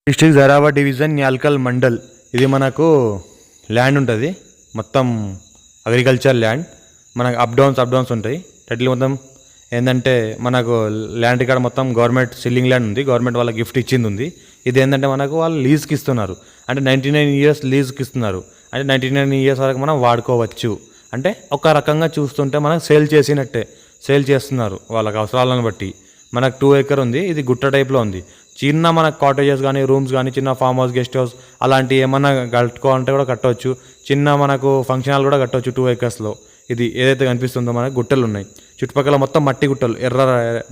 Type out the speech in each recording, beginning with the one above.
District Zaheerabad division Nyalkal mandal. ఇది మనకు land ఉంటుంది, మొత్తం అగ్రికల్చర్ ల్యాండ్. మనకు అప్ డౌన్స్ ఉంటాయి. టైటిల్ మొత్తం ఏంటంటే మనకు ల్యాండ్ ఇక్కడ మొత్తం గవర్నమెంట్ సిల్లింగ్ ల్యాండ్ ఉంది, గవర్నమెంట్ వాళ్ళకి గిఫ్ట్ ఇచ్చింది ఉంది. ఇది ఏంటంటే మనకు వాళ్ళు లీజ్కి ఇస్తున్నారు, అంటే 99 years లీజ్కి ఇస్తున్నారు. అంటే 99 years వరకు మనం వాడుకోవచ్చు. అంటే ఒక రకంగా చూస్తుంటే మనం సేల్ చేసినట్టే, సేల్ చేస్తున్నారు వాళ్ళకి అవసరాలను బట్టి. మనకు 2 acre ఉంది, ఇది గుట్ట టైప్లో ఉంది. చిన్న మనకు కాటేజెస్ కానీ, రూమ్స్ కానీ, చిన్న ఫామ్ హౌస్, గెస్ట్ హౌస్ అలాంటివి ఏమన్నా కట్టుకోవాలంటే కూడా కట్టవచ్చు. చిన్న మనకు ఫంక్షన్ హాల్ కూడా కట్టవచ్చు 2 acresలో. ఇది ఏదైతే కనిపిస్తుందో మనకు గుట్టలు ఉన్నాయి, చుట్టుపక్కల మొత్తం మట్టి గుట్టలు, ఎర్ర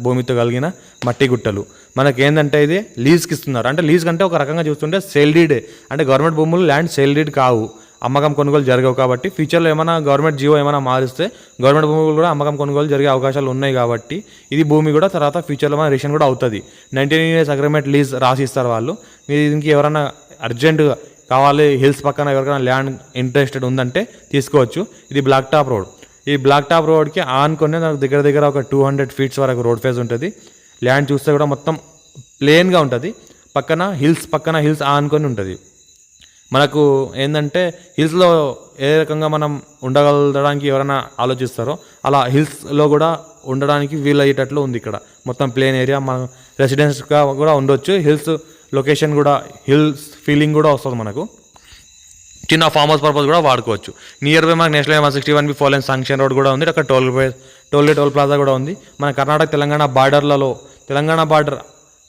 భూమితో కలిగిన మట్టి గుట్టలు. మనకి ఏంటంటే ఇది లీజ్కి ఇస్తున్నారు. అంటే లీజ్ కంటే ఒక రకంగా చూస్తుంటే సేల్ డీడే, అంటే గవర్నమెంట్ భూములు ల్యాండ్ సేల్ డీడ్ కావు, అమ్మకం కొనుగోలు జరగవు. కాబట్టి ఫ్యూచర్లో ఏమైనా గవర్నమెంట్ జీవో ఏమైనా మారిస్తే గవర్నమెంట్ భూములు కూడా అమ్మకం కొనుగోలు జరిగే అవకాశాలు ఉన్నాయి. కాబట్టి ఇది భూమి కూడా తర్వాత ఫ్యూచర్లో మన రిజిస్ట్రేషన్ కూడా అవుతుంది. 99 years అగ్రిమెంట్ లీజ్ రాసి ఇస్తారు వాళ్ళు. మీరు దీనికి ఎవరైనా అర్జెంటుగా కావాలి, హిల్స్ పక్కన ఎవరికైనా ల్యాండ్ ఇంట్రెస్టెడ్ ఉందంటే తీసుకోవచ్చు. ఇది బ్లాక్ టాప్ రోడ్. ఈ బ్లాక్ టాప్ రోడ్కి ఆనుకొని నాకు దగ్గర ఒక 200 feet వరకు రోడ్ ఫేజ్ ఉంటుంది. ల్యాండ్ చూస్తే కూడా మొత్తం ప్లేన్గా ఉంటుంది. పక్కన హిల్స్ ఆనుకొని ఉంటుంది. మనకు ఏంటంటే హిల్స్లో ఏ రకంగా మనం ఉండగలడానికి ఎవరైనా ఆలోచిస్తారో అలా హిల్స్లో కూడా ఉండడానికి వీలయ్యేటట్లు ఉంది. ఇక్కడ మొత్తం ప్లేన్ ఏరియా, మనం రెసిడెన్స్గా కూడా ఉండొచ్చు. హిల్స్ లొకేషన్ కూడా, హిల్స్ ఫీలింగ్ కూడా వస్తుంది. మనకు చిన్న ఫామ్ హౌస్ పర్పస్ కూడా వాడుకోవచ్చు. నియర్ బై మనకు national 161B 4 lane sanction road కూడా ఉంది. అక్కడ టోల్ ప్లాజా కూడా ఉంది. మన కర్ణాటక తెలంగాణ బార్డర్లలో,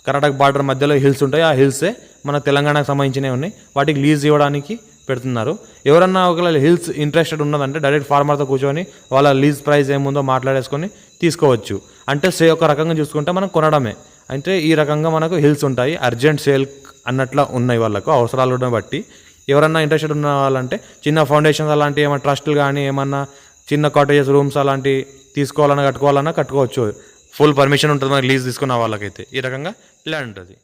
కర్ణాటక బార్డర్ మధ్యలో హిల్స్ ఉంటాయి. ఆ హిల్సే మన తెలంగాణకు సంబంధించినవి ఉన్నాయి. వాటికి లీజ్ ఇవ్వడానికి పెడుతున్నారు. ఎవరన్నా ఒకవేళ హిల్స్ ఇంట్రెస్టెడ్ ఉన్నదంటే డైరెక్ట్ ఫార్మర్తో కూర్చొని వాళ్ళ లీజ్ ప్రైస్ ఏముందో మాట్లాడేసుకొని తీసుకోవచ్చు. అంటే ఒక రకంగా చూసుకుంటే మనం కొనడమే. అంటే ఈ రకంగా మనకు హిల్స్ ఉంటాయి, అర్జెంట్ సేల్ అన్నట్లు ఉన్నాయి వాళ్ళకు అవసరాలను బట్టి. ఎవరన్నా ఇంట్రెస్టెడ్ ఉన్న వాళ్ళంటే చిన్న ఫౌండేషన్స్ అలాంటి ఏమైనా ట్రస్టులు కానీ, ఏమన్నా చిన్న కాటేజెస్, రూమ్స్ అలాంటివి తీసుకోవాలన్నా కట్టుకోవచ్చు. ఫుల్ పర్మిషన్ ఉంటుంది మనకి లీజ్ తీసుకున్న వాళ్ళకైతే. ఈ రకంగా ల్యాండ్ ఉంటుంది.